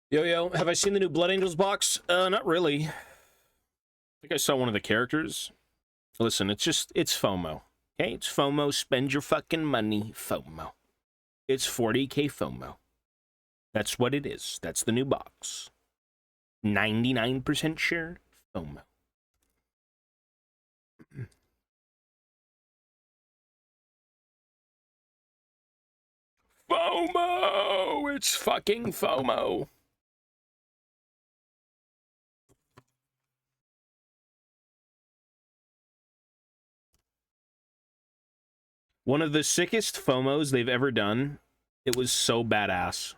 Yo, yo, have I seen the new Blood Angels box? Not really. I think I saw one of the characters. Listen, it's FOMO. Okay, it's FOMO, spend your fucking money, FOMO. It's 40k FOMO. That's what it is. That's the new box. 99% sure, FOMO. FOMO! It's fucking FOMO. One of the sickest FOMOs they've ever done. It was so badass.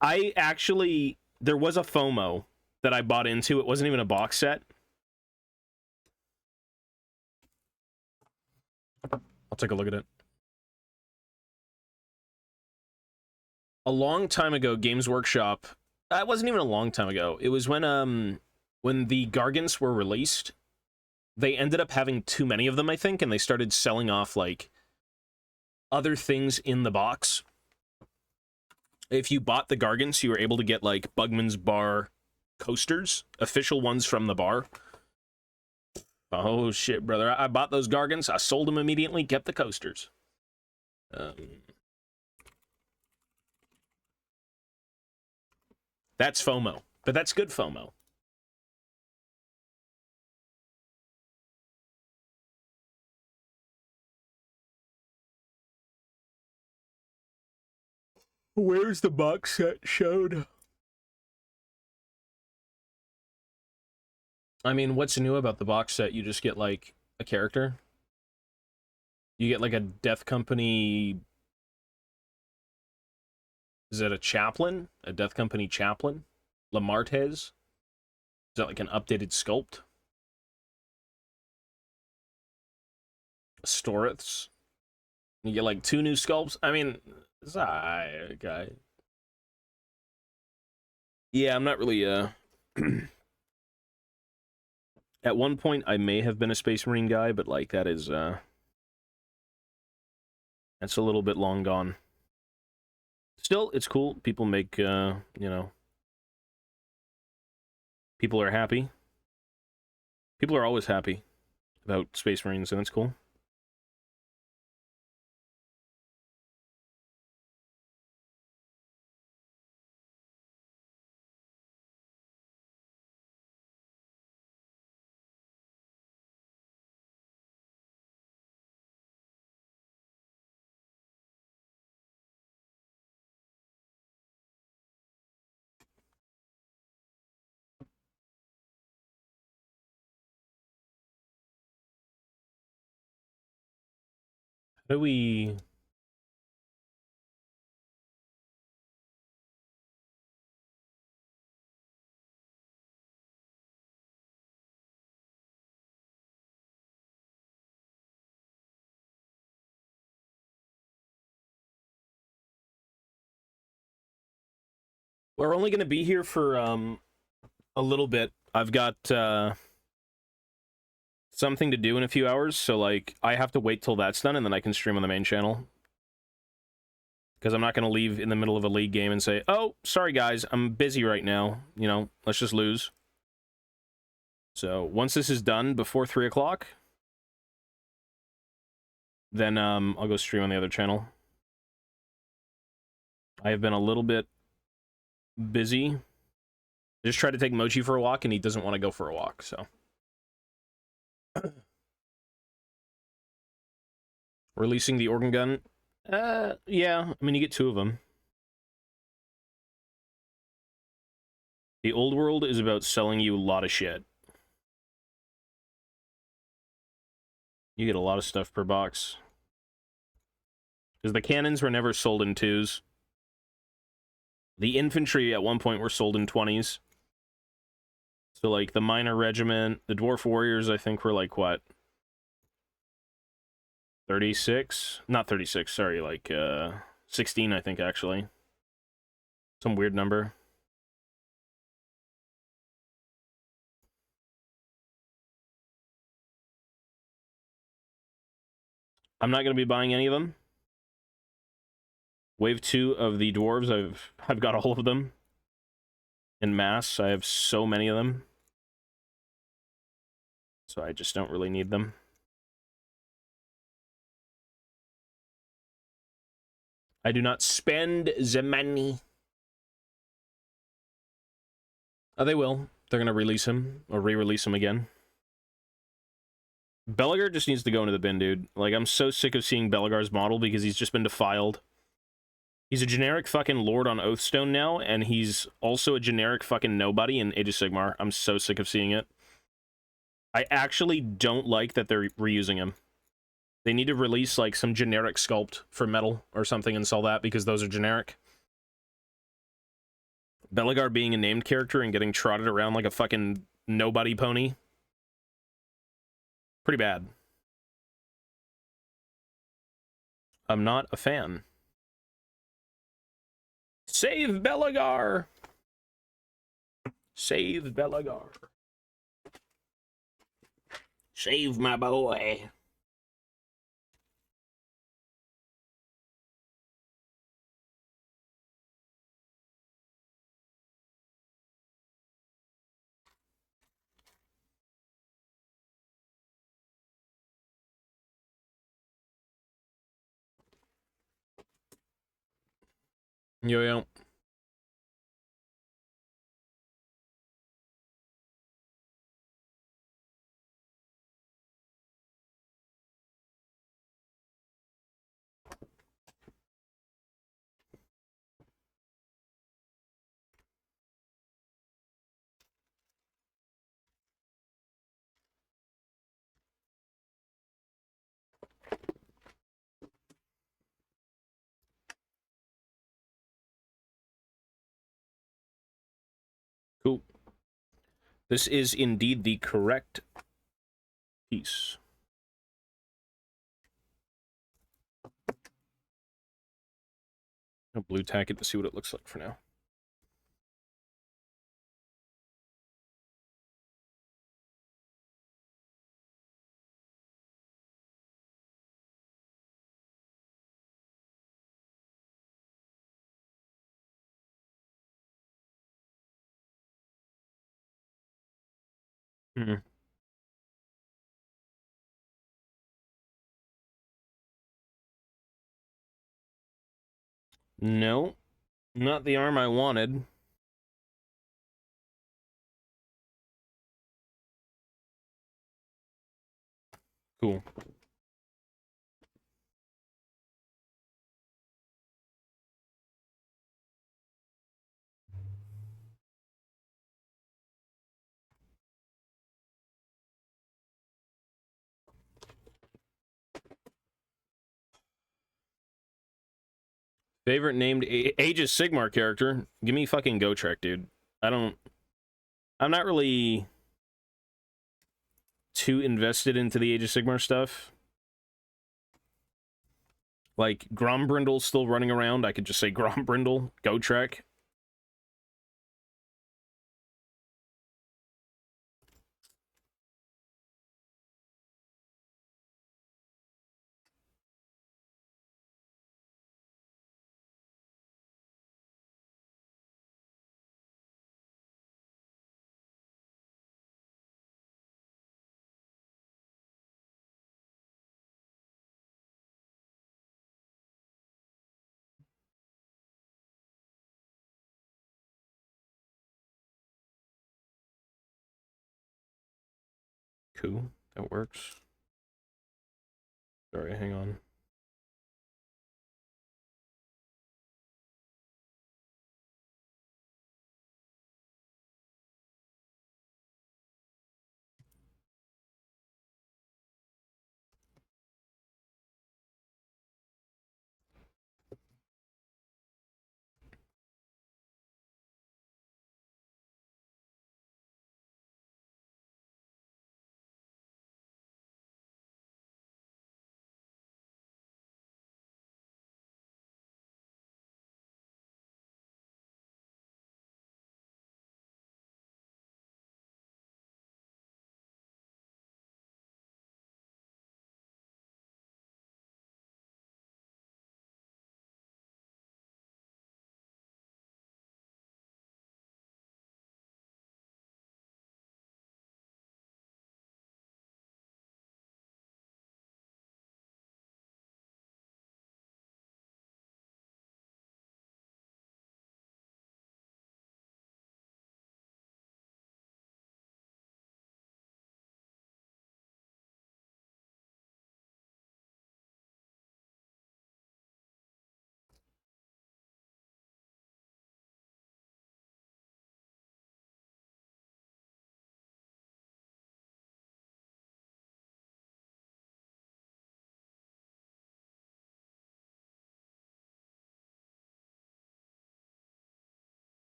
I actually, there was a FOMO that I bought into. It wasn't even a box set. I'll take a look at it. A long time ago, Games Workshop. It wasn't even a long time ago. It was when the Gargants were released. They ended up having too many of them, I think, and they started selling off like other things in the box. If you bought the Gargants, you were able to get like Bugman's Bar coasters, official ones from the bar. Oh shit, brother! I bought those Gargants. I sold them immediately. Kept the coasters. That's FOMO, but that's good FOMO. Where's the box set showed? I mean, what's new about the box set? You just get like a character. You get like a Death Company. Is it a chaplain? A Death Company chaplain? Lamartez? Is that like an updated sculpt? Storiths? You get like 2 new sculpts? I mean, it's alright, guy. Yeah, I'm not really, At one point, I may have been a Space Marine guy, but like, that is, that's a little bit long gone. Still, it's cool. People make, you know, people are happy. People are always happy about Space Marines, and it's cool. How do we... We're only going to be here for, a little bit. I've got, something to do in a few hours, so, like, I have to wait till that's done, and then I can stream on the main channel. Because I'm not going to leave in the middle of a League game and say, oh, sorry guys, I'm busy right now. You know, let's just lose. So, once this is done before 3 o'clock, then, I'll go stream on the other channel. I have been a little bit busy. I just tried to take Mochi for a walk, and he doesn't want to go for a walk, so... Releasing the organ gun? Yeah. I mean, you get 2 of them. The old world is about selling you a lot of shit. You get a lot of stuff per box. Because the cannons were never sold in 2s. The infantry at one point were sold in 20s. So, like, the minor regiment, the dwarf warriors, I think, were, like, what? 36? Not 36, sorry, like, 16, I think, actually. Some weird number. I'm not going to be buying any of them. Wave 2 of the dwarves, I've got all of them. In mass, I have so many of them. So I just don't really need them. I do not spend the money. Oh, they will. They're going to release him, or re-release him again. Belagar just needs to go into the bin, dude. Like, I'm so sick of seeing Belagar's model because he's just been defiled. He's a generic fucking lord on Oathstone now, and he's also a generic fucking nobody in Age of Sigmar. I'm so sick of seeing it. I actually don't like that they're reusing him. They need to release, like, some generic sculpt for metal or something and sell that, because those are generic. Belagar being a named character and getting trotted around like a fucking nobody pony. Pretty bad. I'm not a fan. Save Belagar! Save Belagar. Save my boy. Yo. Cool. This is indeed the correct piece. I'll blue tack it to see what it looks like for now. Hmm. No, not the arm I wanted. Cool. Favorite named Age of Sigmar character? Give me fucking Gotrek, dude. I'm not really too invested into the Age of Sigmar stuff. Like, Grombrindle's still running around. I could just say Grombrindle, Gotrek. Cool. That works. Sorry, hang on.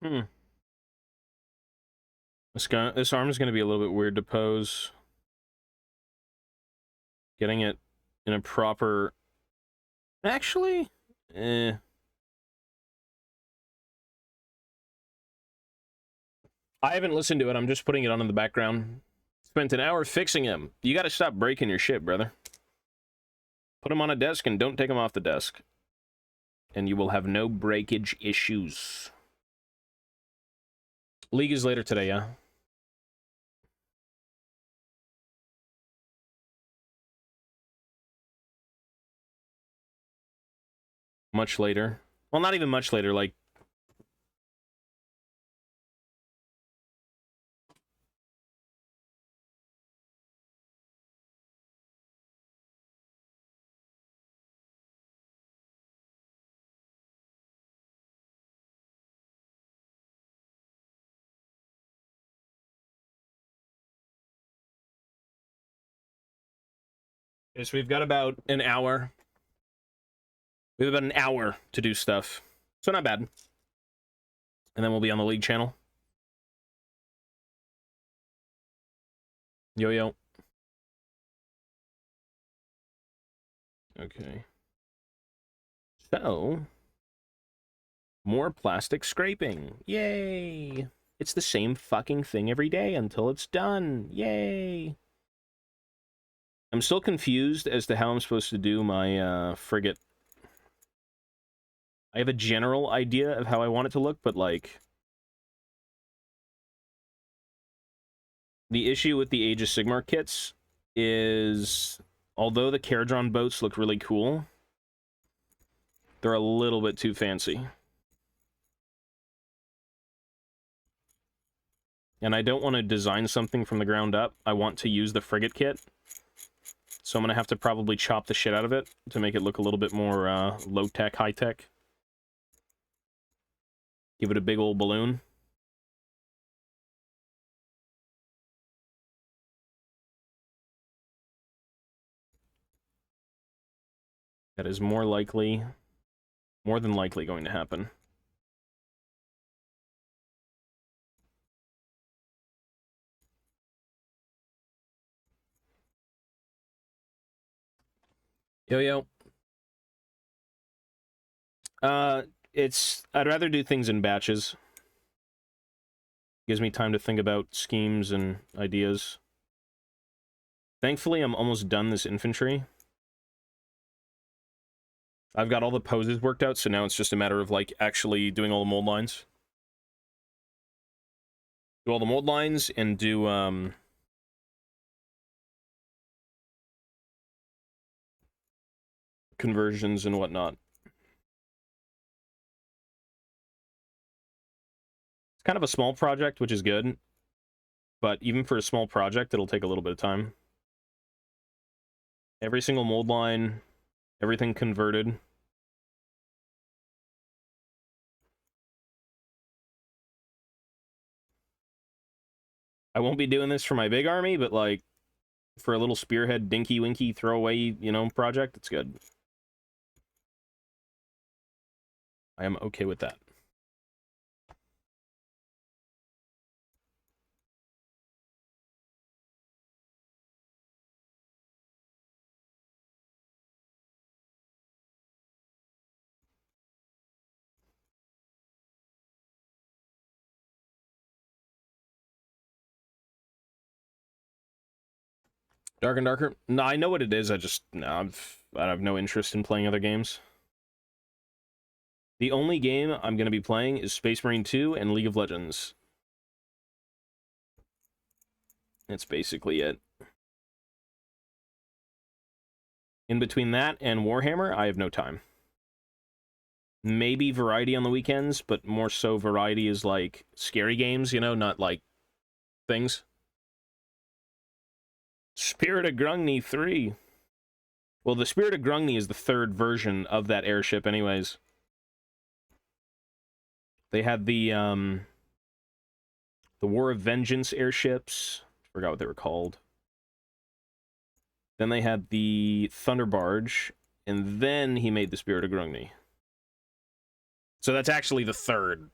Hmm. This arm is going to be a little bit weird to pose. Getting it in a proper... Actually, I haven't listened to it. I'm just putting it on in the background. Spent an hour fixing him. You got to stop breaking your shit, brother. Put him on a desk and don't take him off the desk. And you will have no breakage issues. League is later today, yeah? Much later. Well, not even much later, like... Yes, we've got about an hour. We have about an hour to do stuff. So not bad. And then we'll be on the League channel. Yo. Okay. So... more plastic scraping. Yay! It's the same fucking thing every day until it's done. Yay! I'm still confused as to how I'm supposed to do my frigate. I have a general idea of how I want it to look, but like... the issue with the Age of Sigmar kits is... although the Caradron boats look really cool, they're a little bit too fancy. And I don't want to design something from the ground up. I want to use the frigate kit. So I'm going to have to probably chop the shit out of it to make it look a little bit more low-tech, high-tech. Give it a big old balloon. That is more than likely going to happen. Yo. I'd rather do things in batches. Gives me time to think about schemes and ideas. Thankfully, I'm almost done this infantry. I've got all the poses worked out, so now it's just a matter of, like, actually doing all the mold lines. Do all the mold lines and do, conversions and whatnot. It's kind of a small project, which is good. But even for a small project, it'll take a little bit of time. Every single mold line, everything converted. I won't be doing this for my big army, but, like, for a little Spearhead dinky-winky throwaway, you know, project, it's good. I am okay with that. Dark and Darker? No, I know what it is, I have no interest in playing other games. The only game I'm going to be playing is Space Marine 2 and League of Legends. That's basically it. In between that and Warhammer, I have no time. Maybe variety on the weekends, but more so variety is like scary games, you know, not like things. Spirit of Grungni 3. Well, the Spirit of Grungni is the third version of that airship anyways. They had the War of Vengeance airships. Forgot what they were called. Then they had the Thunder Barge, and then he made the Spirit of Grungni. So that's actually the third.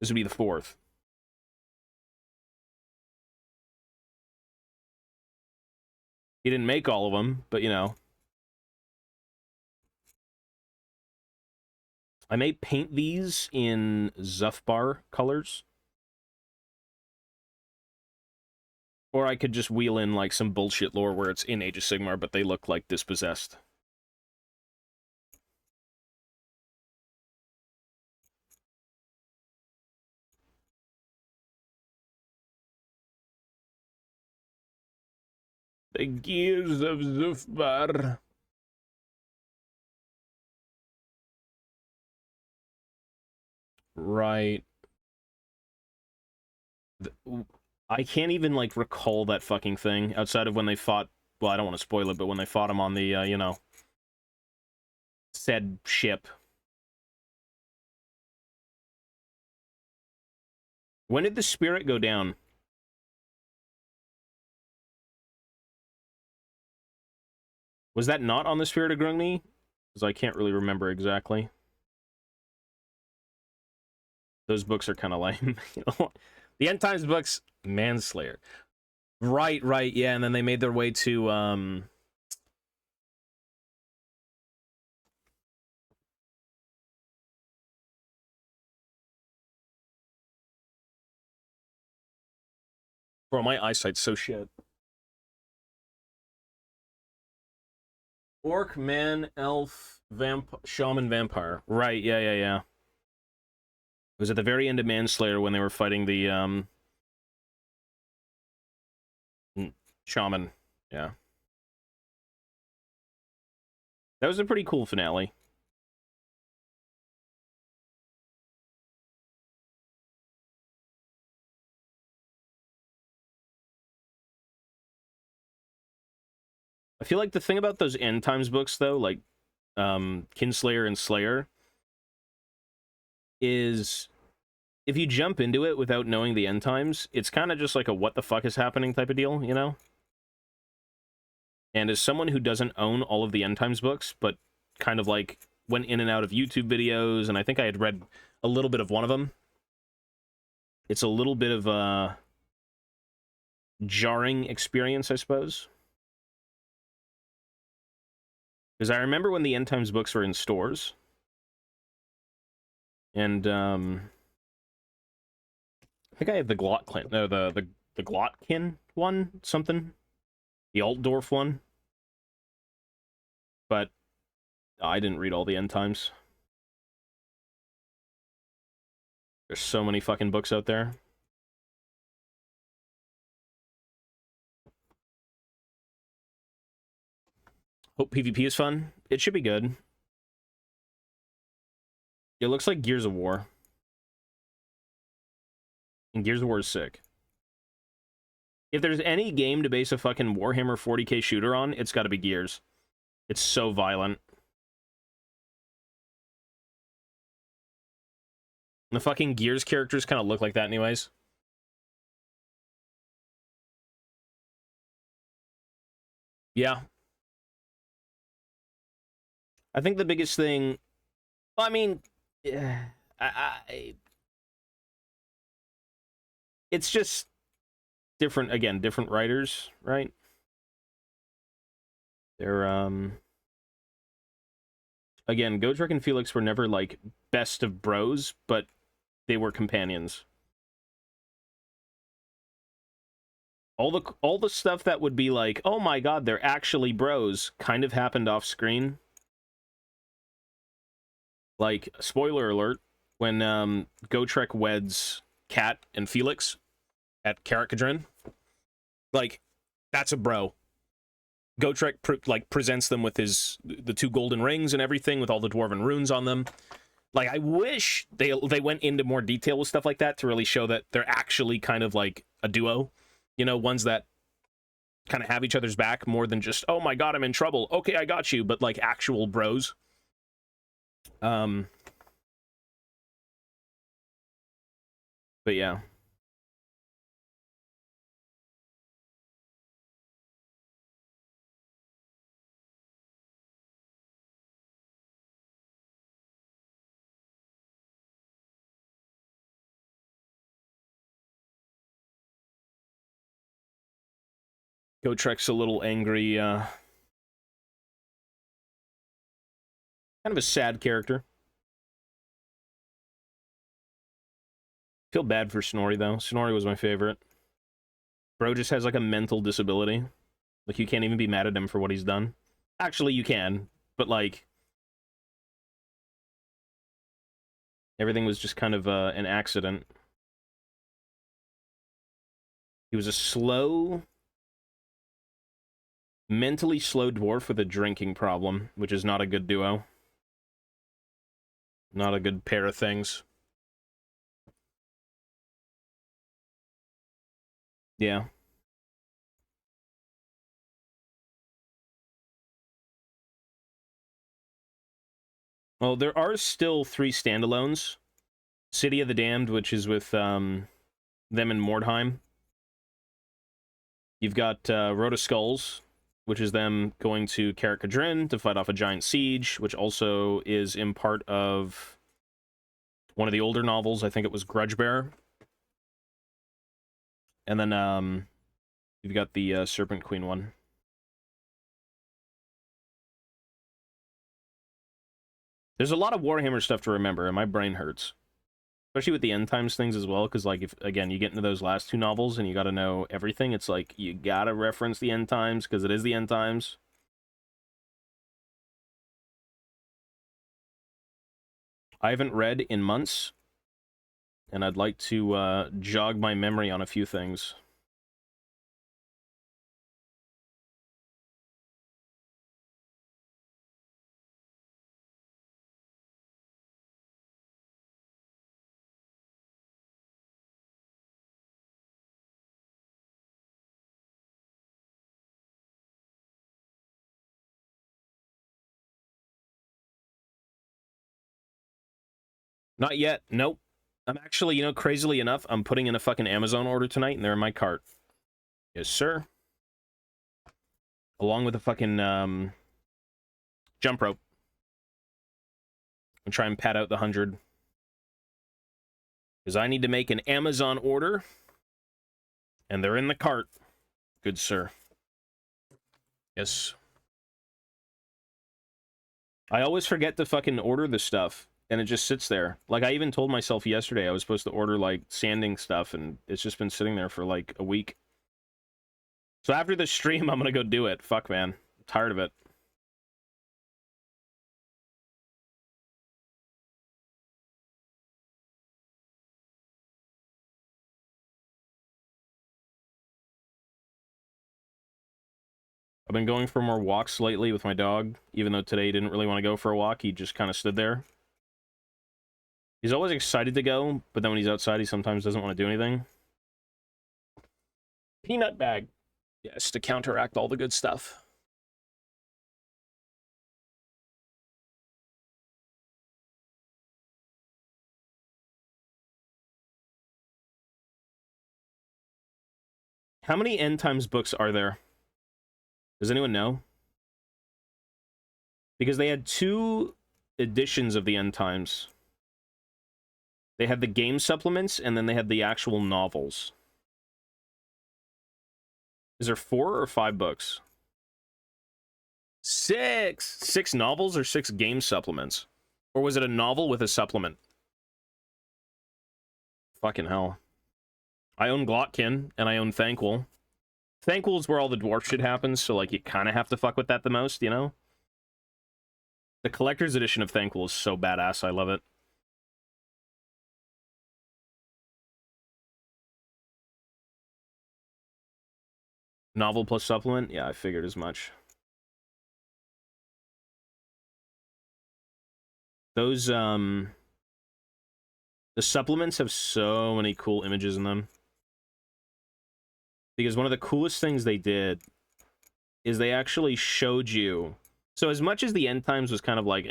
This would be the fourth. He didn't make all of them, but you know. I may paint these in Zufbar colors. Or I could just wheel in like some bullshit lore where it's in Age of Sigmar, but they look like dispossessed. The Gears of Zufbar. Right. I can't even, like, recall that fucking thing outside of when they fought... Well, I don't want to spoil it, but when they fought him on the, you know, said ship. When did the spirit go down? Was that not on the Spirit of Grungni? Because I can't really remember exactly. Those books are kind of lame. You know? The End Times books, Manslayer. Right, right, yeah, and then they made their way to, Bro, my eyesight's so shit. Orc, man, elf, shaman, vampire. Right, yeah, yeah, yeah. It was at the very end of Manslayer when they were fighting the, shaman. Yeah. That was a pretty cool finale. I feel like the thing about those End Times books, though, like, Kinslayer and Slayer, is if you jump into it without knowing the End Times, it's kind of just like a what the fuck is happening type of deal, you know? And as someone who doesn't own all of the End Times books, but kind of like went in and out of YouTube videos, and I think I had read a little bit of one of them, it's a little bit of a jarring experience, I suppose. Because I remember when the End Times books were in stores, and I think I have the Glotkin, no, the Glotkin one, something, the Altdorf one, but I didn't read all the End Times. There's so many fucking books out there. Hope PvP is fun. It should be good. It looks like Gears of War. And Gears of War is sick. If there's any game to base a fucking Warhammer 40k shooter on, it's gotta be Gears. It's so violent. The fucking Gears characters kind of look like that anyways. Yeah. I think the biggest thing... Well, I mean... Yeah, it's just different, again, different writers, right? They're, again, Gotrek and Felix were never, like, best of bros, but they were companions. All the stuff that would be like, oh my god, they're actually bros, kind of happened off screen. Like, spoiler alert, when Gotrek weds Kat and Felix at Karakadrin, like, that's a bro. Gotrek presents them with the two golden rings and everything with all the dwarven runes on them. Like, I wish they went into more detail with stuff like that to really show that they're actually kind of like a duo. You know, ones that kind of have each other's back more than just, oh my god, I'm in trouble. Okay, I got you, but like actual bros. But yeah. Gotrek's a little angry, kind of a sad character. Feel bad for Snorri, though. Snorri was my favorite. Bro just has, like, a mental disability. Like, you can't even be mad at him for what he's done. Actually, you can, but, like, everything was just kind of an accident. He was a slow, mentally slow dwarf with a drinking problem, which is not a good duo. Not a good pair of things. Yeah. Well, there are still 3 standalones. City of the Damned, which is with them in Mordheim. You've got Road of Skulls, which is them going to Karak Kadrin to fight off a giant siege, which also is in part of one of the older novels. I think it was Grudgebearer. And then you've got the Serpent Queen one. There's a lot of Warhammer stuff to remember, and my brain hurts. Especially with the end times things as well, because, like, if, again, you get into those last 2 novels and you gotta know everything, it's like, you gotta reference the end times, because it is the end times. I haven't read in months, and I'd like to jog my memory on a few things. Not yet. Nope. I'm actually, you know, crazily enough, I'm putting in a fucking Amazon order tonight, and they're in my cart. Yes, sir. Along with a fucking jump rope. And try and pad out the 100. Because I need to make an Amazon order, and they're in the cart. Good sir. Yes. I always forget to fucking order the stuff, and it just sits there. Like, I even told myself yesterday I was supposed to order, like, sanding stuff, and it's just been sitting there for, like, a week. So after the stream, I'm gonna go do it. Fuck, man. I'm tired of it. I've been going for more walks lately with my dog, even though today he didn't really want to go for a walk. He just kind of stood there. He's always excited to go, but then when he's outside, he sometimes doesn't want to do anything. Peanut bag. Yes, to counteract all the good stuff. How many End Times books are there? Does anyone know? Because they had 2 editions of the End Times. They had the game supplements, and then they had the actual novels. Is there 4 or 5 books? 6! 6 novels or 6 game supplements? Or was it a novel with a supplement? Fucking hell. I own Glotkin, and I own Thanquol. Thanquol's where all the dwarf shit happens, so, like, you kind of have to fuck with that the most, you know? The collector's edition of Thanquol is so badass, I love it. Novel plus supplement? Yeah, I figured as much. Those, the supplements have so many cool images in them. Because one of the coolest things they did is they actually showed you... So as much as the End Times was kind of like,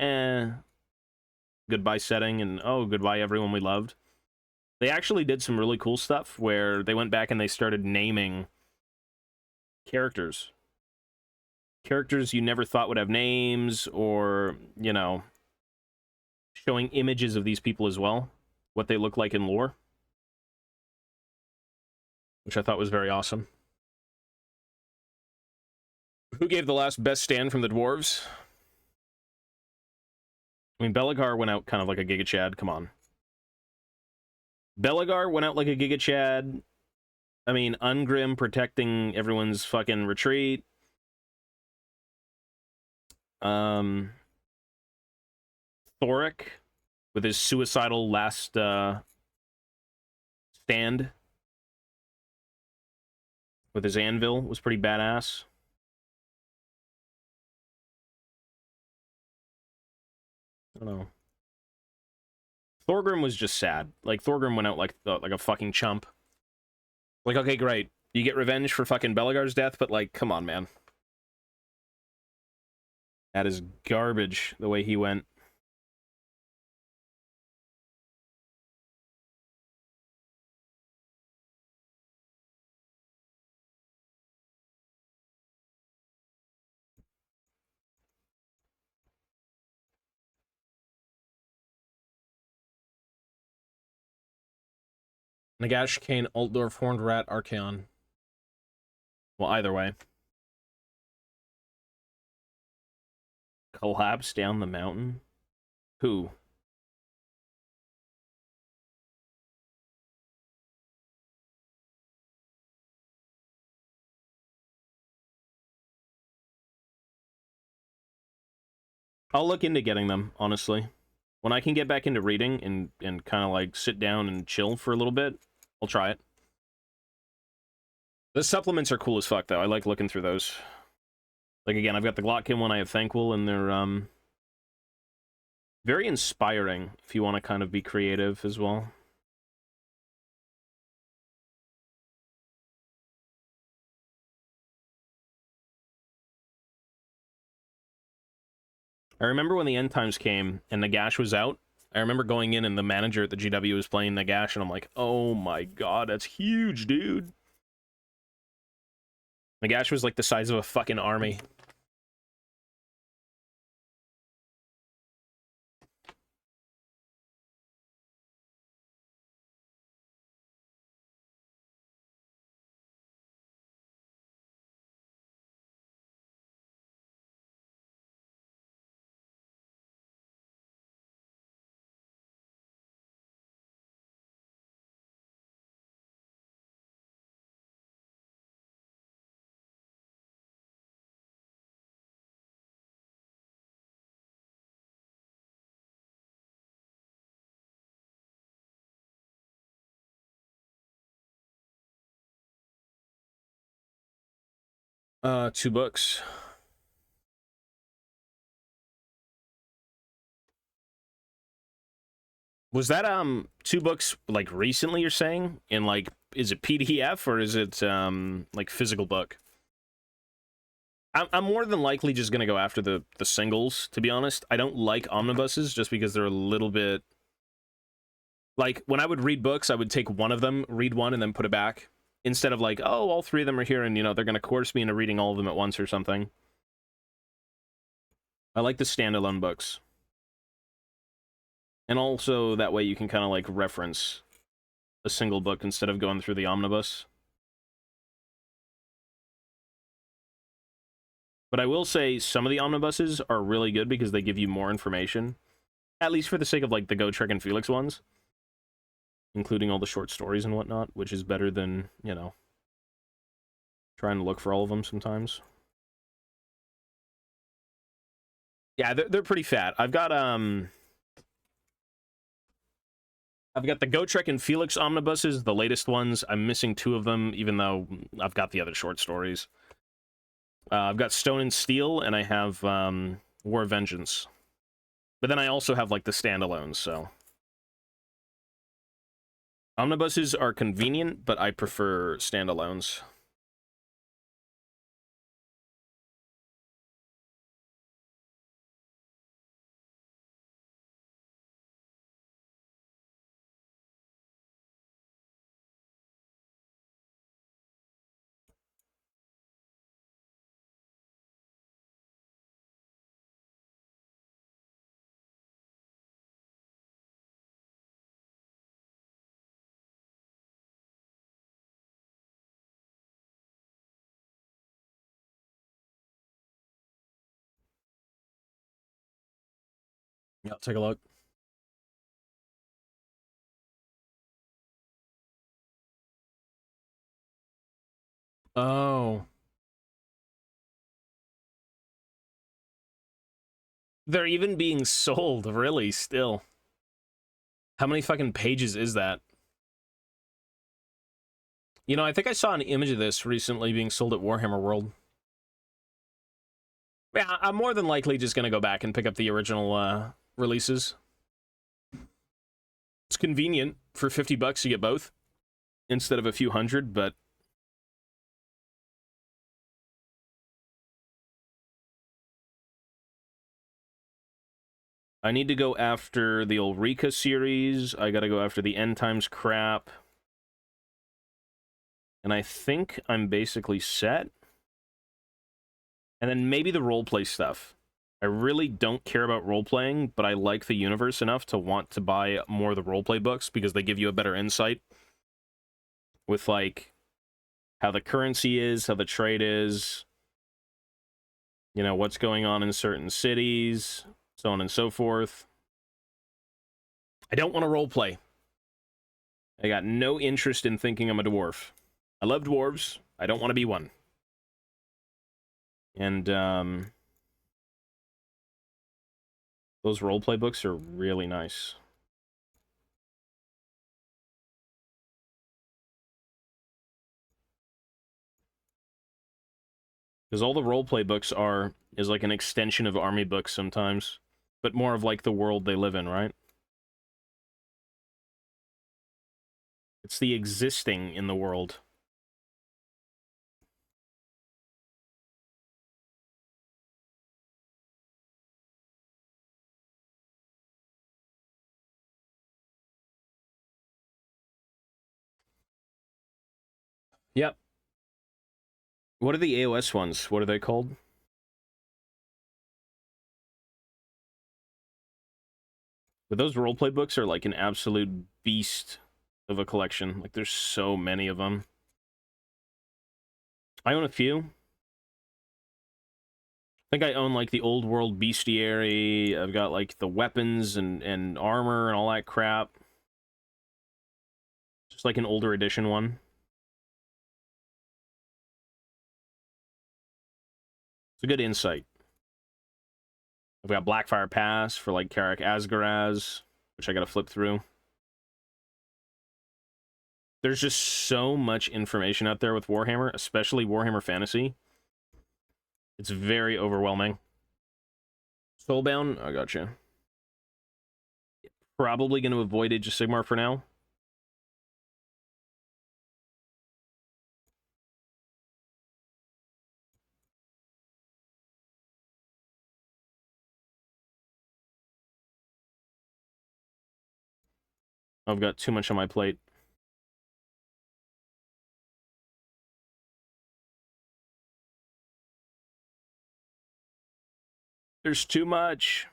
goodbye setting, and oh, goodbye everyone we loved, they actually did some really cool stuff where they went back and they started naming characters. Characters you never thought would have names, or, you know, showing images of these people as well, what they look like in lore, which I thought was very awesome. Who gave the last best stand from the dwarves? I mean, Belagar went out kind of like a Giga Chad. Come on. Belagar went out like a Giga Chad. I mean, Ungrim protecting everyone's fucking retreat. Thoric with his suicidal last stand with his anvil was pretty badass. I don't know. Thorgrim was just sad. Like, Thorgrim went out like a fucking chump. Like, okay, great. You get revenge for fucking Belagar's death, but, like, come on, man. That is garbage, the way he went. Nagash, Kane, Altdorf, Horned Rat, Archaon. Well, either way. Collapse down the mountain? Who? I'll look into getting them, honestly. When I can get back into reading and kind of like sit down and chill for a little bit, I'll try it. The supplements are cool as fuck, though. I like looking through those. Like, again, I've got the Glotkin one, I have Thankful, and they're, very inspiring if you want to kind of be creative as well. I remember when the end times came and Nagash was out. I remember going in and the manager at the GW was playing Nagash, and I'm like, oh my god, that's huge, dude. Nagash was like the size of a fucking army. Two books. Was that, two books, like, recently, you're saying? In, like, is it PDF, or is it, like, physical book? I'm more than likely just gonna go after the singles, to be honest. I don't like omnibuses, just because they're a little bit... Like, when I would read books, I would take one of them, read one, and then put it back. Instead of, like, oh, all three of them are here, and, you know, they're gonna coerce me into reading all of them at once or something. I like the standalone books. And also, that way you can kind of, like, reference a single book instead of going through the omnibus. But I will say some of the omnibuses are really good because they give you more information. At least for the sake of, like, the Gotrek and Felix ones. Including all the short stories and whatnot, which is better than, you know, trying to look for all of them sometimes. Yeah, they're pretty fat. I've got the Gotrek and Felix omnibuses, the latest ones. I'm missing two of them, even though I've got the other short stories. I've got Stone and Steel, and I have War of Vengeance. But then I also have, like, the standalones, so... Omnibuses are convenient, but I prefer standalones. Yeah, I'll take a look. Oh. They're even being sold, really, still. How many fucking pages is that? You know, I think I saw an image of this recently being sold at Warhammer World. Yeah, I'm more than likely just gonna go back and pick up the original releases. It's convenient for 50 bucks to get both instead of a few hundred, but I need to go after the Ulrika series. I gotta go after the End Times crap. And I think I'm basically set. And then maybe the roleplay stuff. I really don't care about role-playing, but I like the universe enough to want to buy more of the roleplay books because they give you a better insight with, like, how the currency is, how the trade is, you know, what's going on in certain cities, so on and so forth. I don't want to roleplay. I got no interest in thinking I'm a dwarf. I love dwarves. I don't want to be one. And, those roleplay books are really nice. Because all the roleplay books is like an extension of army books sometimes, but more of like the world they live in, right? It's the existing in the world. Yep. What are the AOS ones? What are they called? But those roleplay books are like an absolute beast of a collection. Like, there's so many of them. I own a few. I think I own, like, the Old World Bestiary. I've got, like, the weapons and armor and all that crap. Just, like, an older edition one. It's a good insight. I've got Blackfire Pass for, like, Karak Asgaraz, which I gotta flip through. There's just so much information out there with Warhammer, especially Warhammer Fantasy. It's very overwhelming. Soulbound? I gotcha. Probably going to avoid Age of Sigmar for now. I've got too much on my plate. There's too much.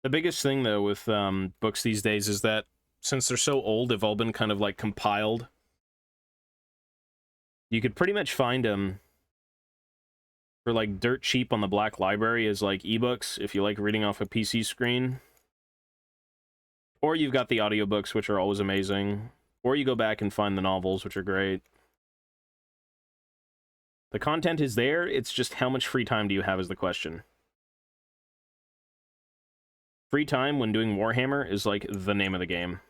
The biggest thing, though, with books these days is that since they're so old, they've all been kind of, like, compiled. You could pretty much find them for, like, dirt cheap on the Black Library as, like, ebooks, if you like reading off a PC screen. Or you've got the audiobooks, which are always amazing. Or you go back and find the novels, which are great. The content is there, it's just how much free time do you have is the question. Free time when doing Warhammer is, like, the name of the game.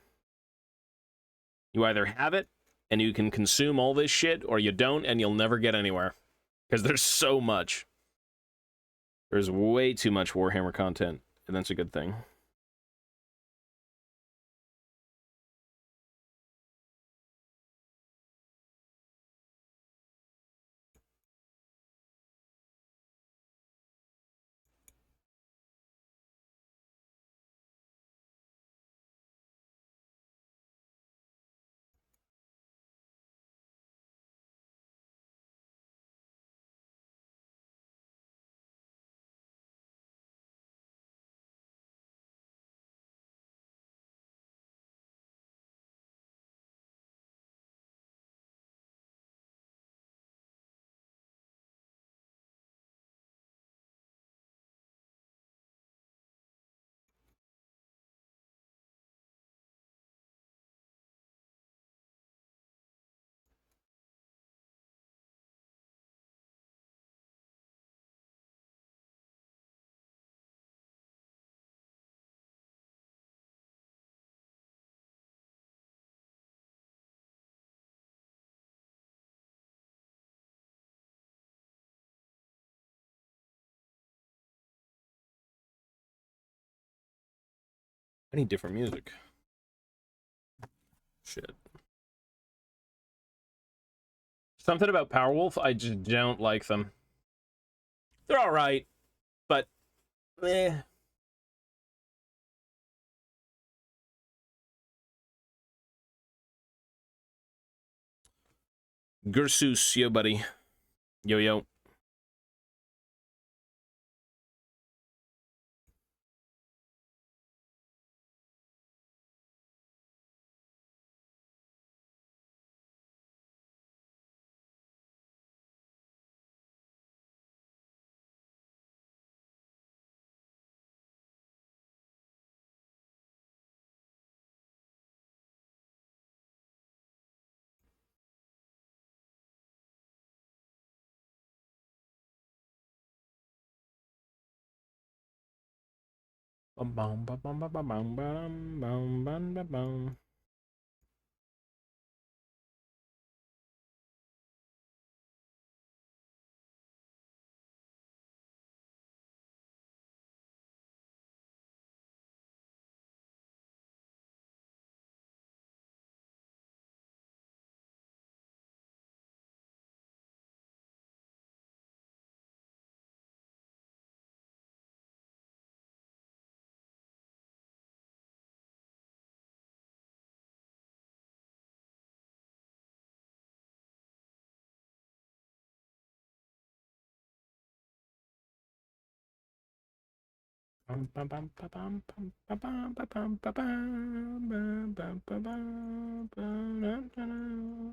You either have it, and you can consume all this shit, or you don't, and you'll never get anywhere. Because there's so much. There's way too much Warhammer content, and that's a good thing. I need different music. Shit. Something about Powerwolf, I just don't like them. They're alright, but eh. Gursus, yo buddy. Yo yo. Bum bum bum bum bum bum bum bum bum bum bum. Bum bum bum bum bum bum bum bum bum bum bum bum bum bum.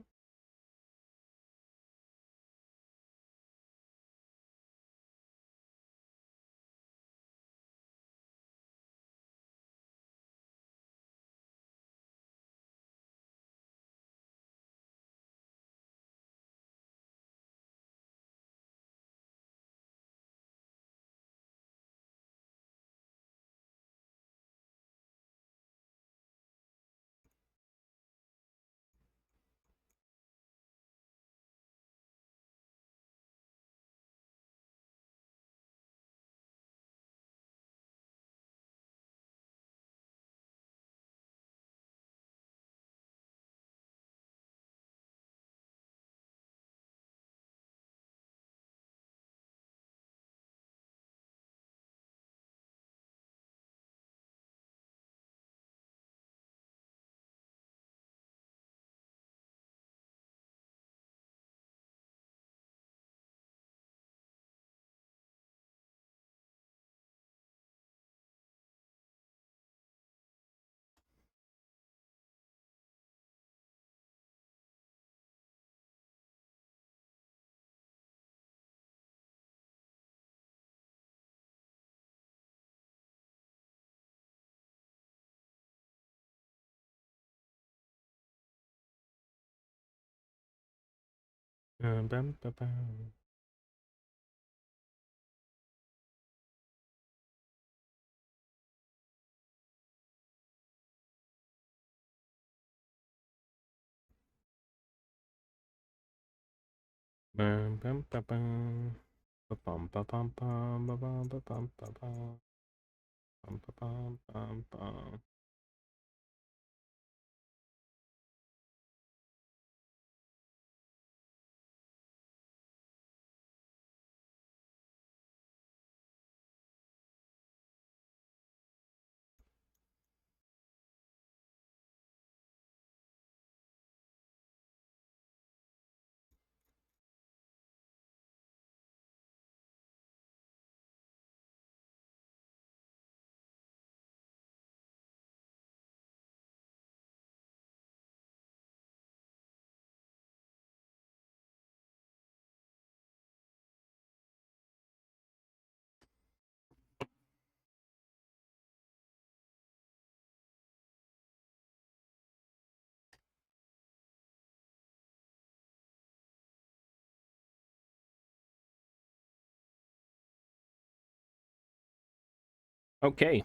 Bum bum bum. Bum bum bum bum. Bum bum bum bum bum bum bum bum bum. Bum bum bum bum. Okay.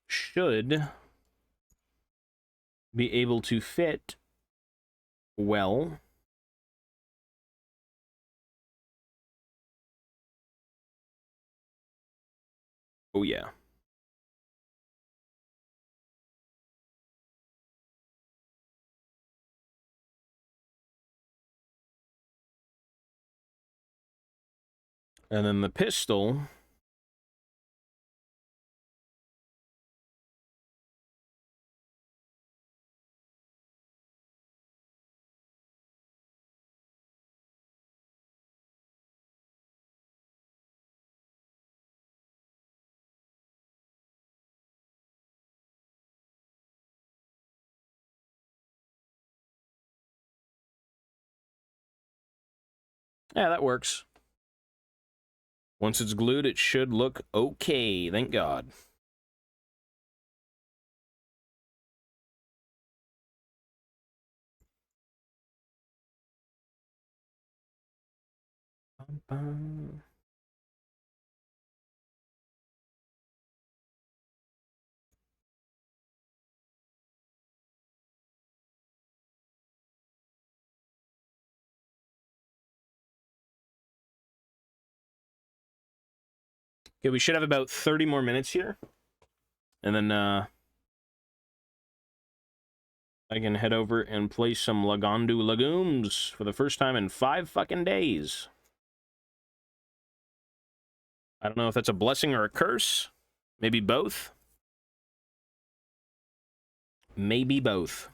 Should be able to fit well Oh, yeah. And then the pistol. Yeah, that works. Once it's glued, it should look okay. Thank God. Okay, we should have about 30 more minutes here. And then I can head over and play some Lagondu Legumes for the first time in 5 fucking days. I don't know if that's a blessing or a curse. Maybe both. Maybe both.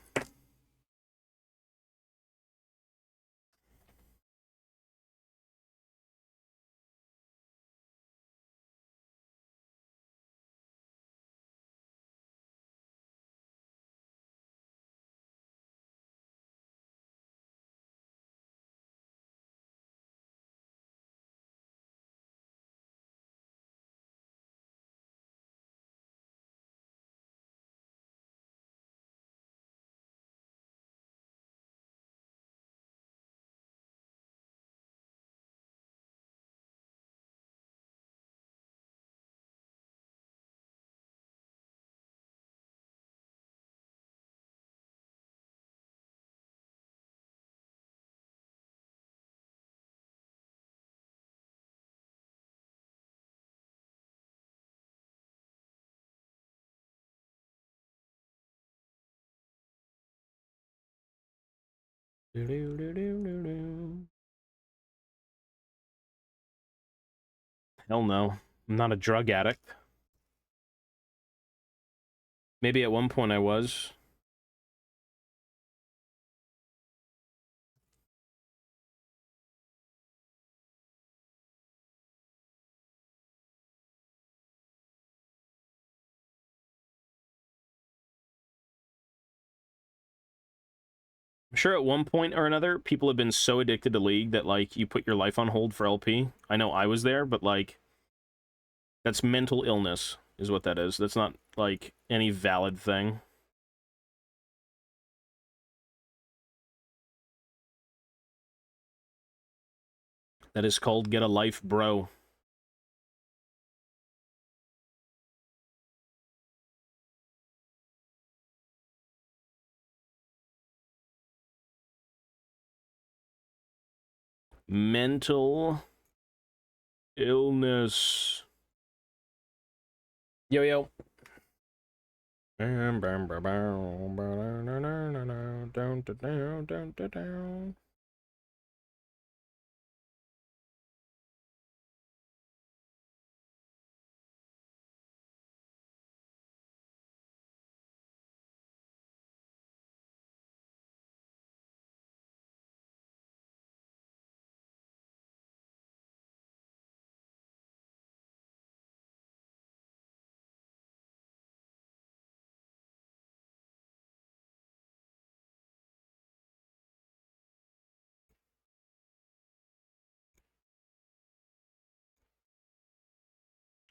Hell no. I'm not a drug addict. Maybe at one point I was. I'm sure at one point or another, people have been so addicted to League that, like, you put your life on hold for LP. I know I was there, but, like, that's mental illness, is what that is. That's not, like, any valid thing. That is called get a life, bro. Mental illness. Yo, yo.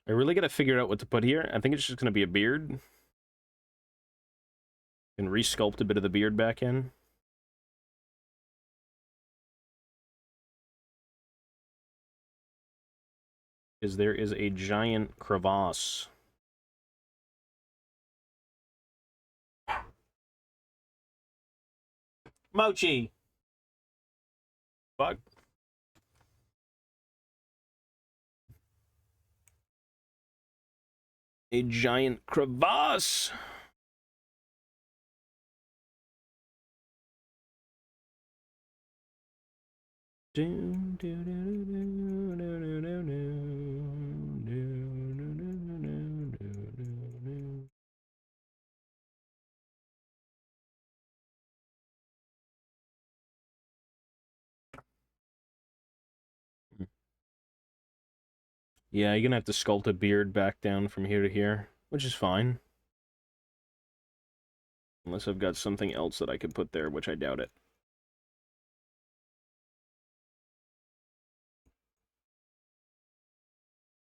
I really gotta figure out what to put here. I think it's just gonna be a beard. And resculpt a bit of the beard back in. Because there is a giant crevasse. Mochi! Fuck. A giant crevasse! Yeah, you're gonna have to sculpt a beard back down from here to here, which is fine. Unless I've got something else that I could put there, which I doubt it.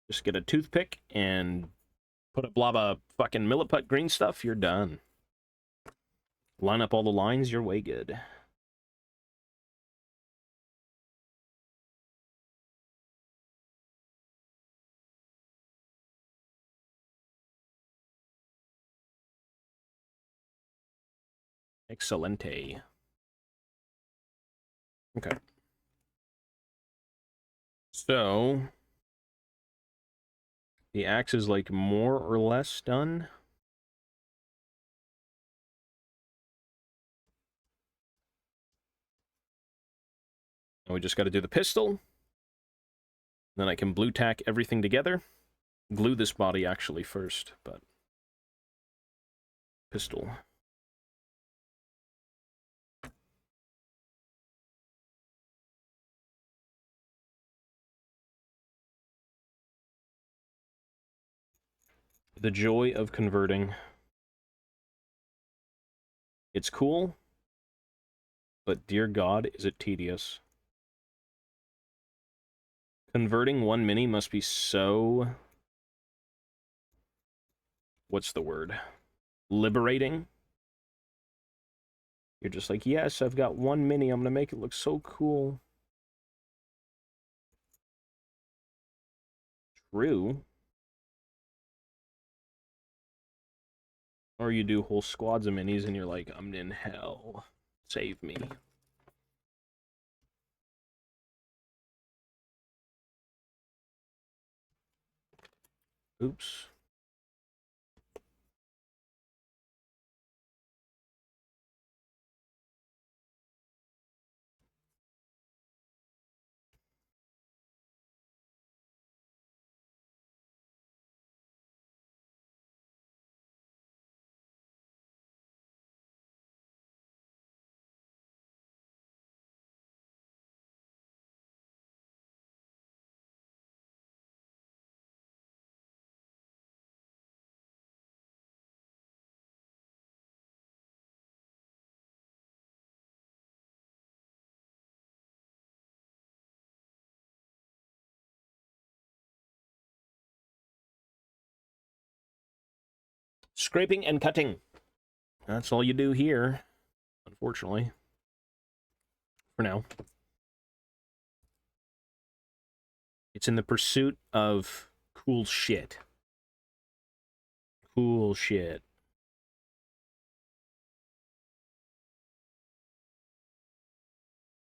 Just get a toothpick and put a blob of fucking milliput green stuff, you're done. Line up all the lines, you're way good. Excelente. Okay. So, the axe is like more or less done. And we just got to do the pistol. Then I can blue tack everything together. Glue this body actually first, but pistol. The joy of converting. It's cool, but dear God, is it tedious. Converting one mini must be so... What's the word? Liberating. You're just like, yes, I've got one mini, I'm gonna make it look so cool. True. Or you do whole squads of minis and you're like, I'm in hell. Save me. Oops. Scraping and cutting. That's all you do here, unfortunately. For now. It's in the pursuit of cool shit. Cool shit.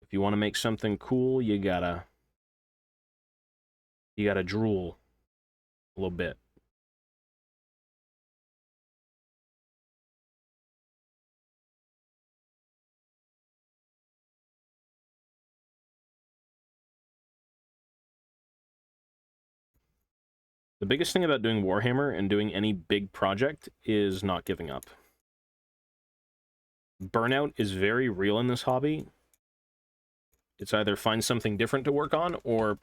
If you want to make something cool, you gotta drool a little bit. The biggest thing about doing Warhammer and doing any big project is not giving up. Burnout is very real in this hobby. It's either find something different to work on, or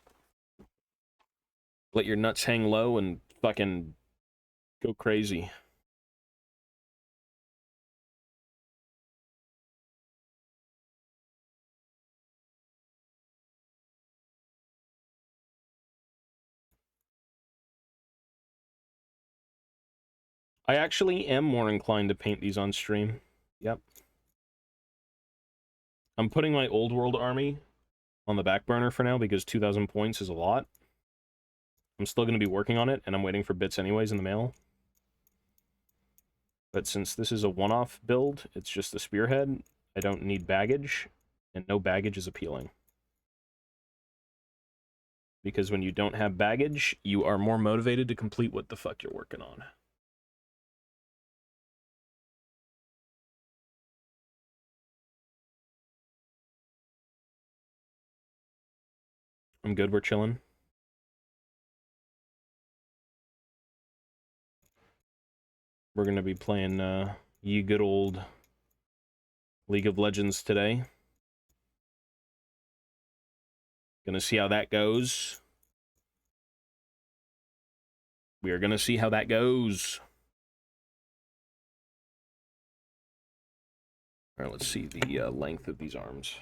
let your nuts hang low and fucking go crazy. I actually am more inclined to paint these on stream. Yep. I'm putting my old world army on the back burner for now because 2,000 points is a lot. I'm still going to be working on it, and I'm waiting for bits anyways in the mail. But since this is a one-off build, it's just the Spearhead, I don't need baggage, and no baggage is appealing. Because when you don't have baggage, you are more motivated to complete what the fuck you're working on. I'm good. We're chilling. We're gonna be playing ye good old League of Legends today. Gonna see how that goes. We are gonna see how that goes. All right, let's see the length of these arms.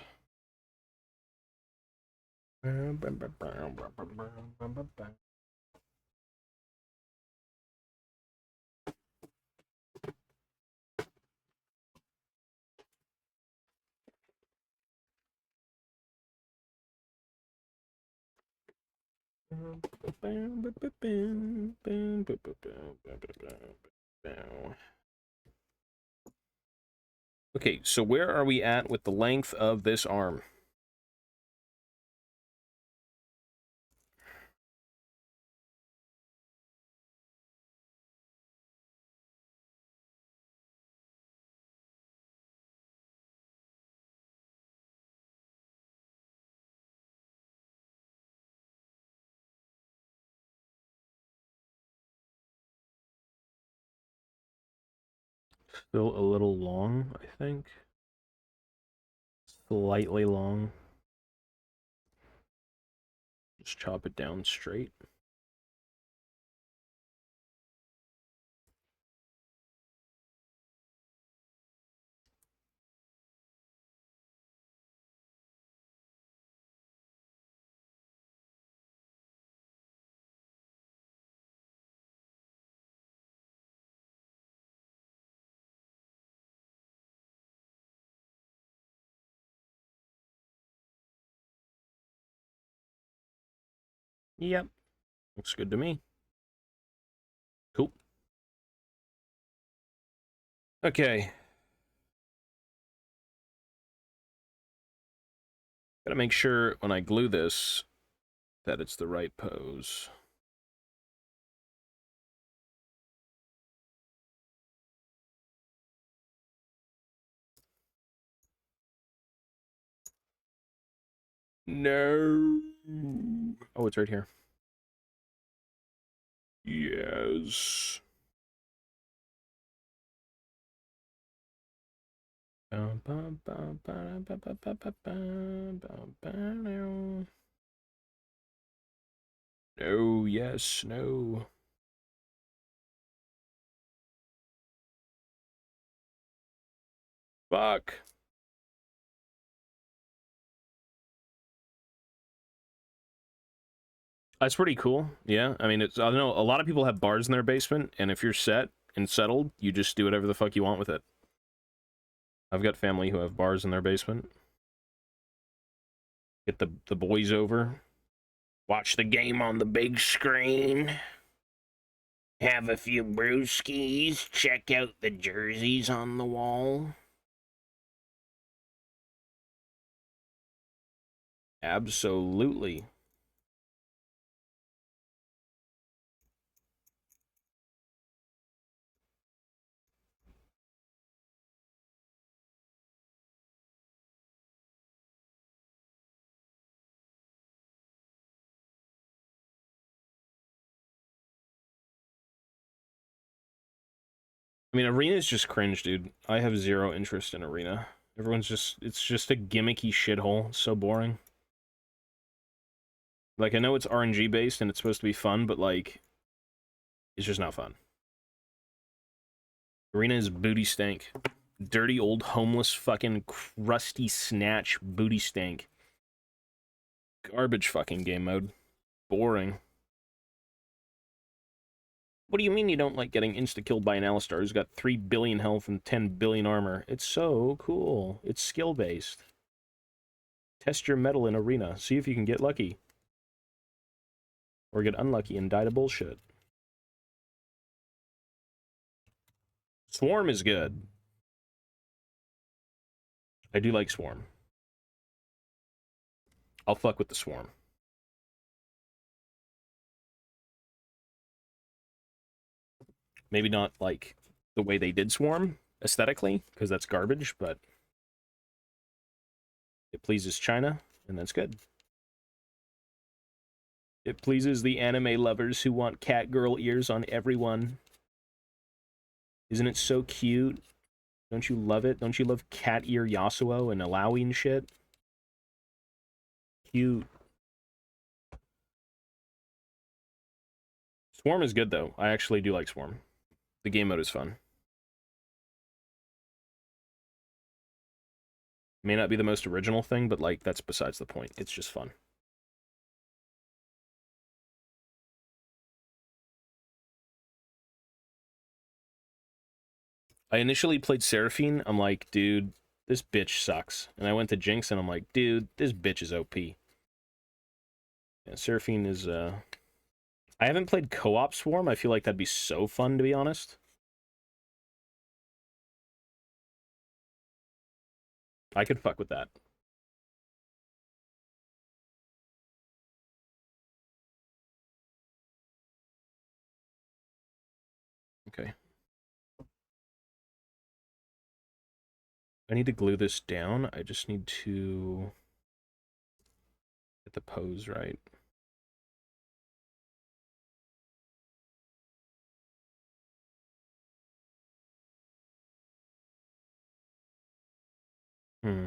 Okay, so where are we at with the length of this arm? Still a little long, I think. Slightly long. Just chop it down straight. Yep. Looks good to me. Cool. Okay. Gotta make sure when I glue this that it's the right pose. No. Oh, it's right here. Yes. No, yes, no. Fuck. That's pretty cool. Yeah, I mean, it's, I don't know, a lot of people have bars in their basement, and if you're set and settled, you just do whatever the fuck you want with it. I've got family who have bars in their basement. Get the boys over. Watch the game on the big screen. Have a few brewskis. Check out the jerseys on the wall. Absolutely. I mean, Arena is just cringe, dude. I have zero interest in Arena. Everyone's just, it's just a gimmicky shithole. So boring. Like, I know it's RNG based and it's supposed to be fun, but like, it's just not fun. Arena is booty stank. Dirty old homeless fucking crusty snatch booty stank. Garbage fucking game mode. Boring. What do you mean you don't like getting insta-killed by an Alistar who's got 3 billion health and 10 billion armor? It's so cool. It's skill-based. Test your metal in Arena. See if you can get lucky. Or get unlucky and die to bullshit. Swarm is good. I do like Swarm. I'll fuck with the Swarm. Maybe not, like, the way they did Swarm, aesthetically, because that's garbage, but it pleases China, and that's good. It pleases the anime lovers who want cat girl ears on everyone. Isn't it so cute? Don't you love it? Don't you love cat ear Yasuo and Alawi and shit? Cute. Swarm is good, though. I actually do like Swarm. The game mode is fun. May not be the most original thing, but, like, that's besides the point. It's just fun. I initially played Seraphine. I'm like, dude, this bitch sucks. And I went to Jinx, and I'm like, dude, this bitch is OP. Yeah, Seraphine is, I haven't played co-op Swarm. I feel like that'd be so fun, to be honest. I could fuck with that. Okay. I need to glue this down. I just need to get the pose right. Hmm.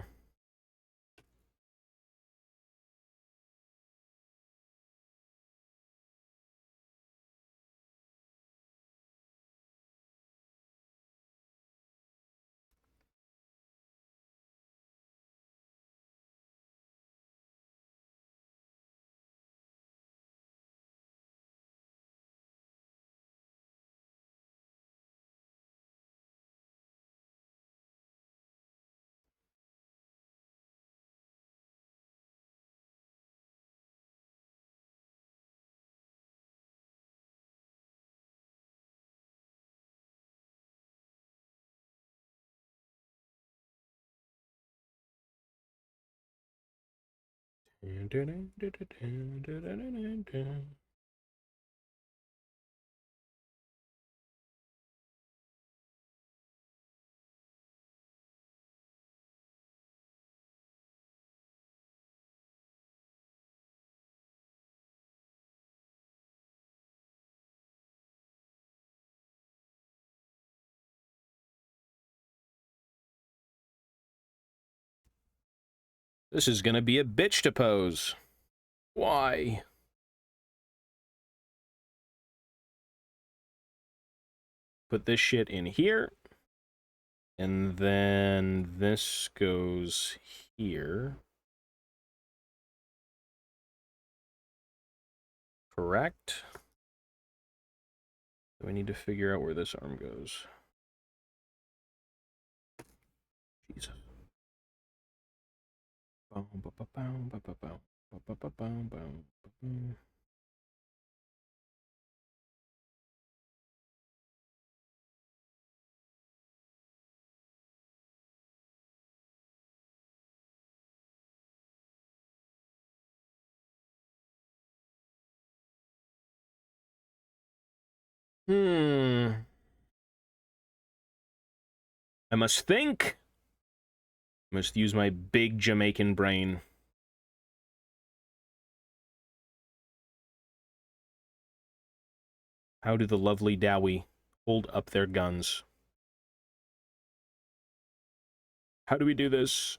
This is gonna be a bitch to pose. Why? Put this shit in here. And then this goes here. Correct? So I need to figure out where this arm goes. Jesus. I must think. I must use my big Jamaican brain. How do the lovely Dowie hold up their guns? How do we do this?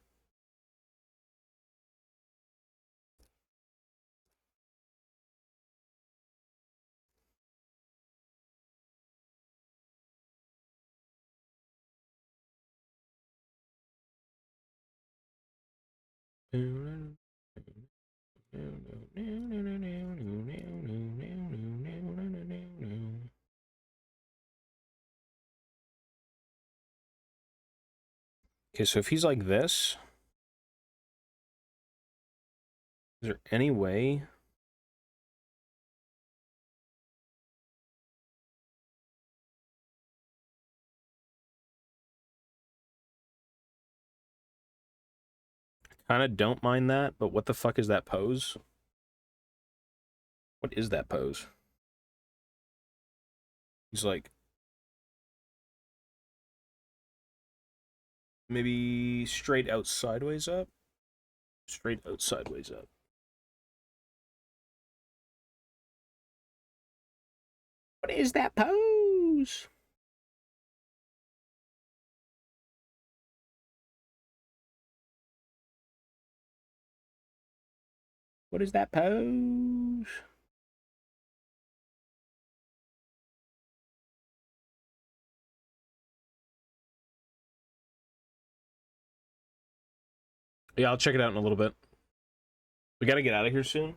Okay, so if he's like this, is there any way? Kind of don't mind that, but what the fuck is that pose? What is that pose? He's like, maybe straight out sideways up? Straight out sideways up. What is that pose? What is that pose? Yeah, I'll check it out in a little bit. We gotta get out of here soon.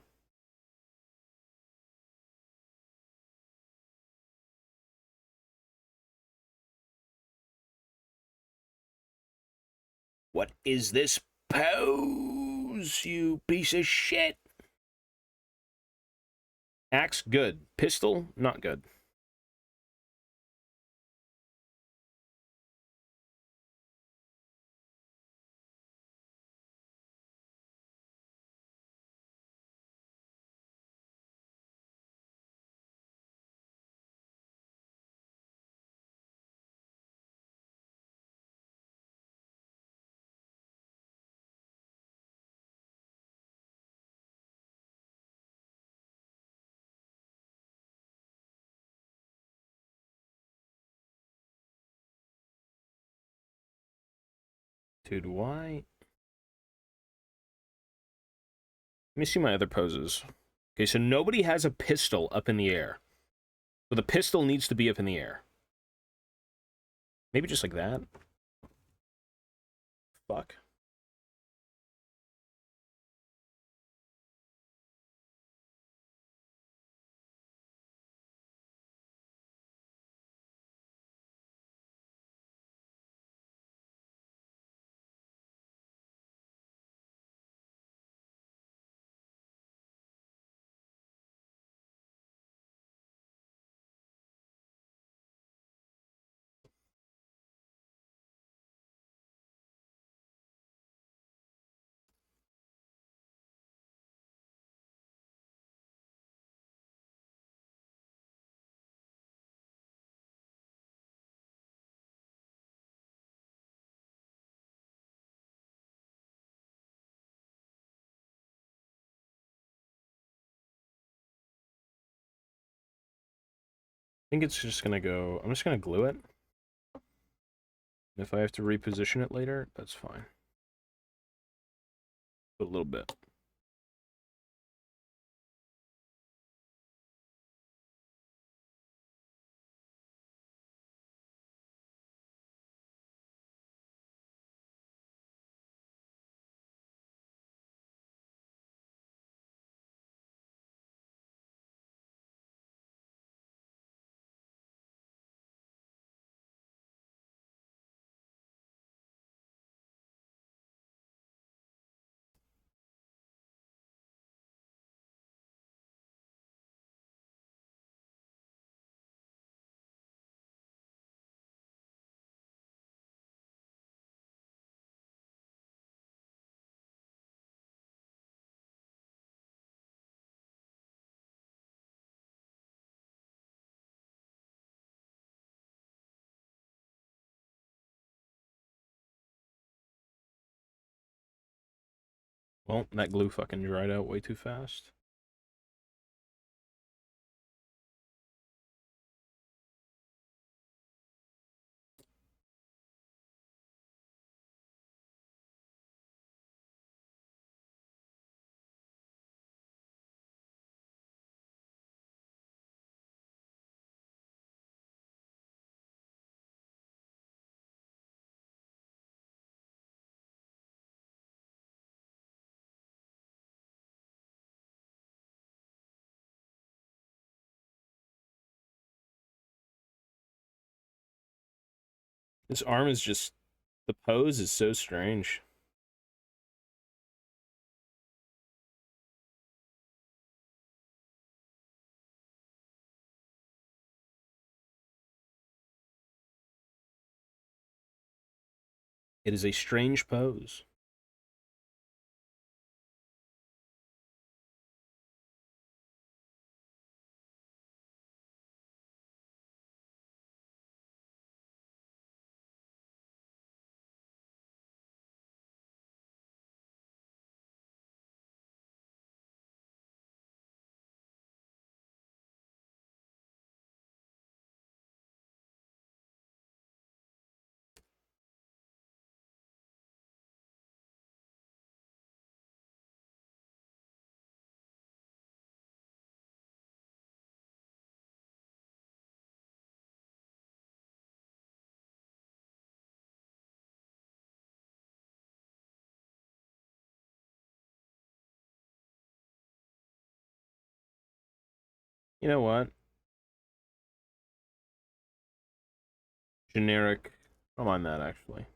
What is this pose, you piece of shit? Axe, good. Pistol, not good. Dude, why? Let me see my other poses. Okay, so nobody has a pistol up in the air. So the pistol needs to be up in the air. Maybe just like that. Fuck. I think it's just gonna go... I'm just gonna glue it. If I have to reposition it later, that's fine. A little bit. Well, that glue fucking dried out way too fast. This arm is just... The pose is so strange. It is a strange pose. You know what? Generic. I don't mind that, actually.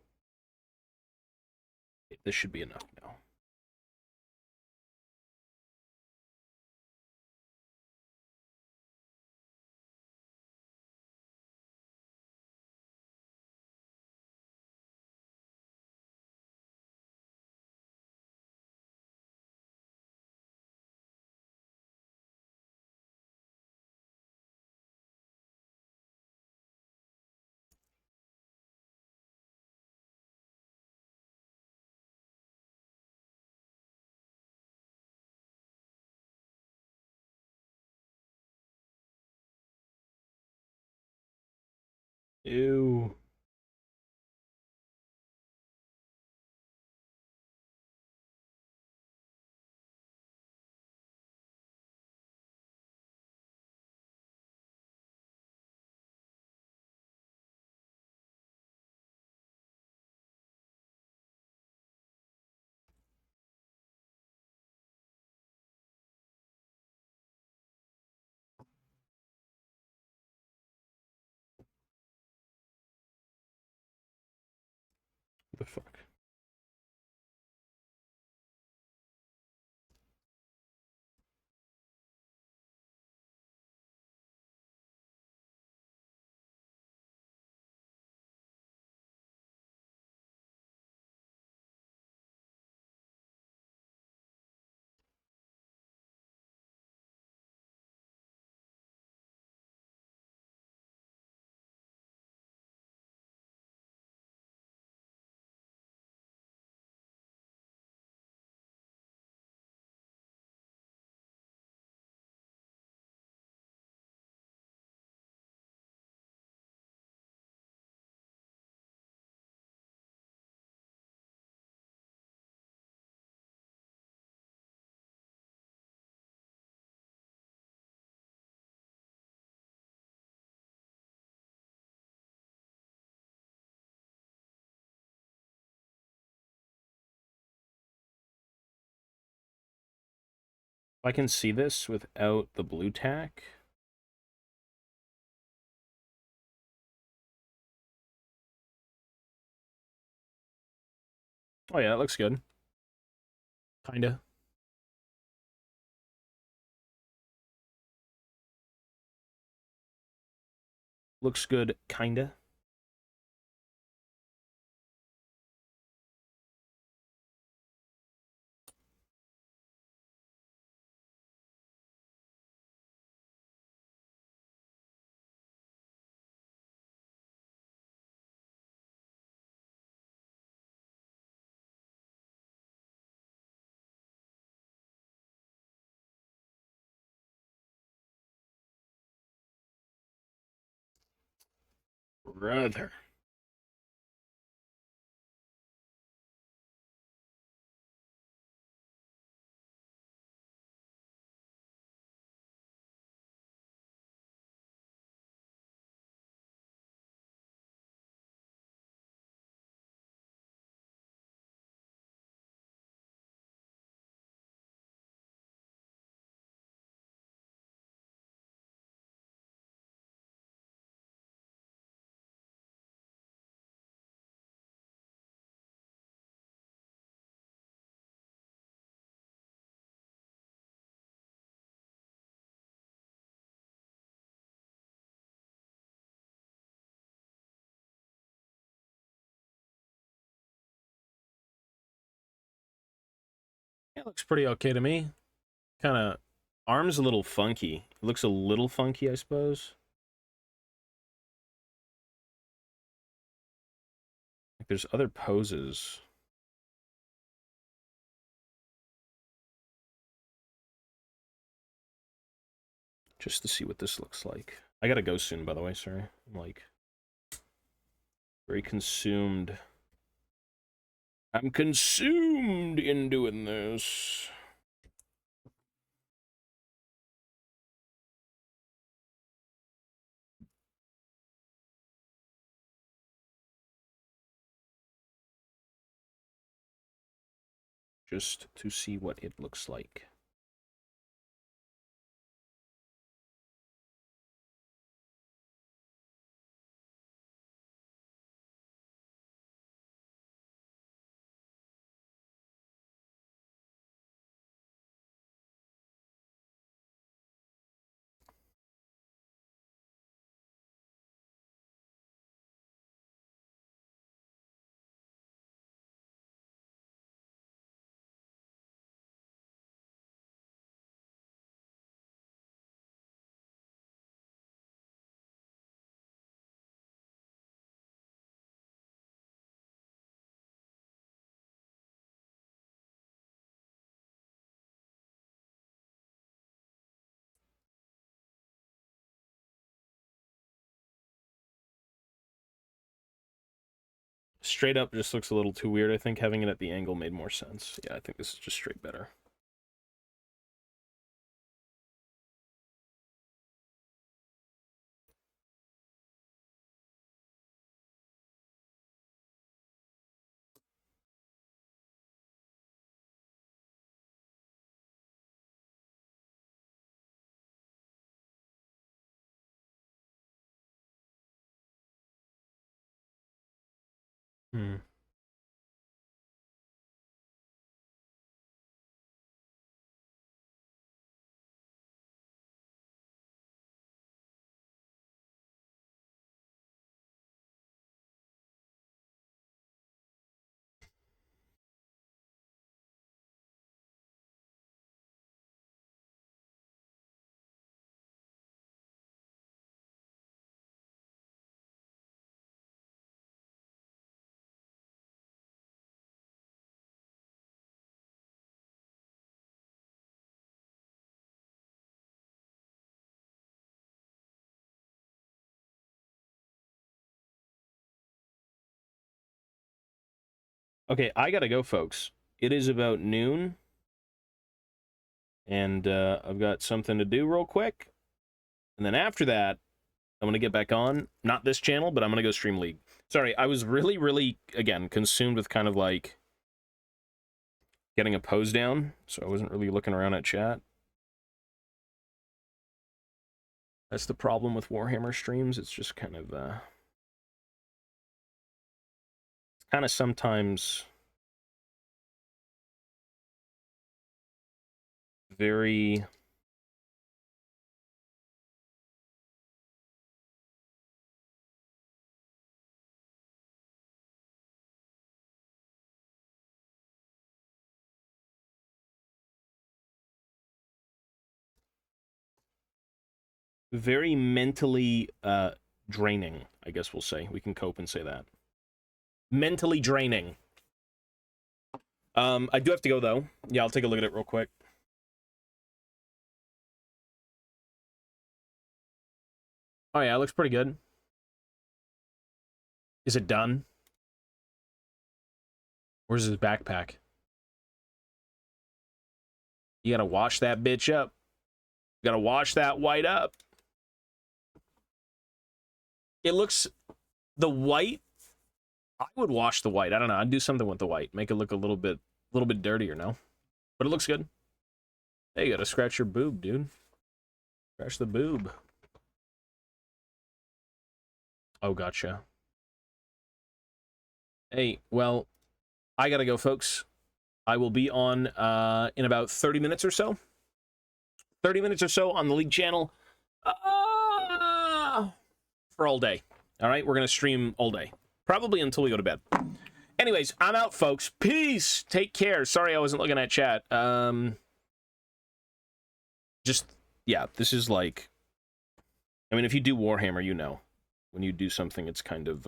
This should be enough now. Ew. What the fuck? I can see this without the blue tack. Oh yeah, that looks good. Kinda. Looks good, kinda. Brother. Yeah, looks pretty okay to me. Kind of arm's a little funky. It looks a little funky, I suppose. Like there's other poses. Just to see what this looks like. I gotta go soon, by the way, sorry. I'm like very consumed. I'm consumed in doing this. Just to see what it looks like. straight up just looks a little too weird. I think having it at the angle made more sense. Yeah, I think this is just straight better. Hmm. Okay, I gotta go, folks. It is about noon, and I've got something to do real quick. And then after that, I'm gonna get back on, not this channel, but I'm gonna go stream League. Sorry, I was really, again, consumed with kind of like getting a pose down, so I wasn't really looking around at chat. That's the problem with Warhammer streams. It's just kind of, sometimes very mentally draining, I guess we'll say. We can cope and say that. Mentally draining. I do have to go, though. Yeah, I'll take a look at it real quick. Oh, yeah, it looks pretty good. Is it done? Where's his backpack? You gotta wash that bitch up. You gotta wash that white up. It looks... The white... I would wash the white. I don't know. I'd do something with the white. Make it look a little bit dirtier, no? But it looks good. Hey, you gotta scratch your boob, dude. Scratch the boob. Oh, gotcha. Hey, well, I gotta go, folks. I will be on in about 30 minutes or so. 30 minutes or so on the League channel for all day. All right, we're going to stream all day. Probably until we go to bed. Anyways, I'm out, folks. Peace. Take care. Sorry I wasn't looking at chat. Just, yeah, this is like... I mean, if you do Warhammer, you know. When you do something, it's kind of...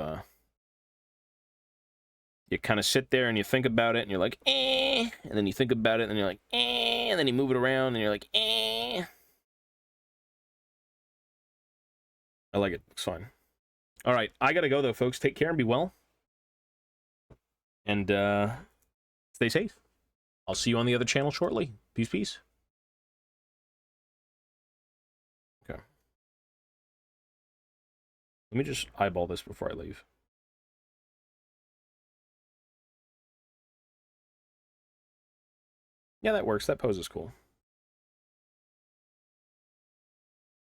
you kind of sit there and you think about it, and you're like, eh. And then you think about it, and you're like, eh. And then you move it around, and you're like, eh. I like it. It's fine. All right, I gotta go, though, folks. Take care and be well. And stay safe. I'll see you on the other channel shortly. Peace, peace. Okay. Let me just eyeball this before I leave. Yeah, that works. That pose is cool.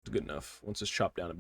It's good enough. Once it's chopped down a bit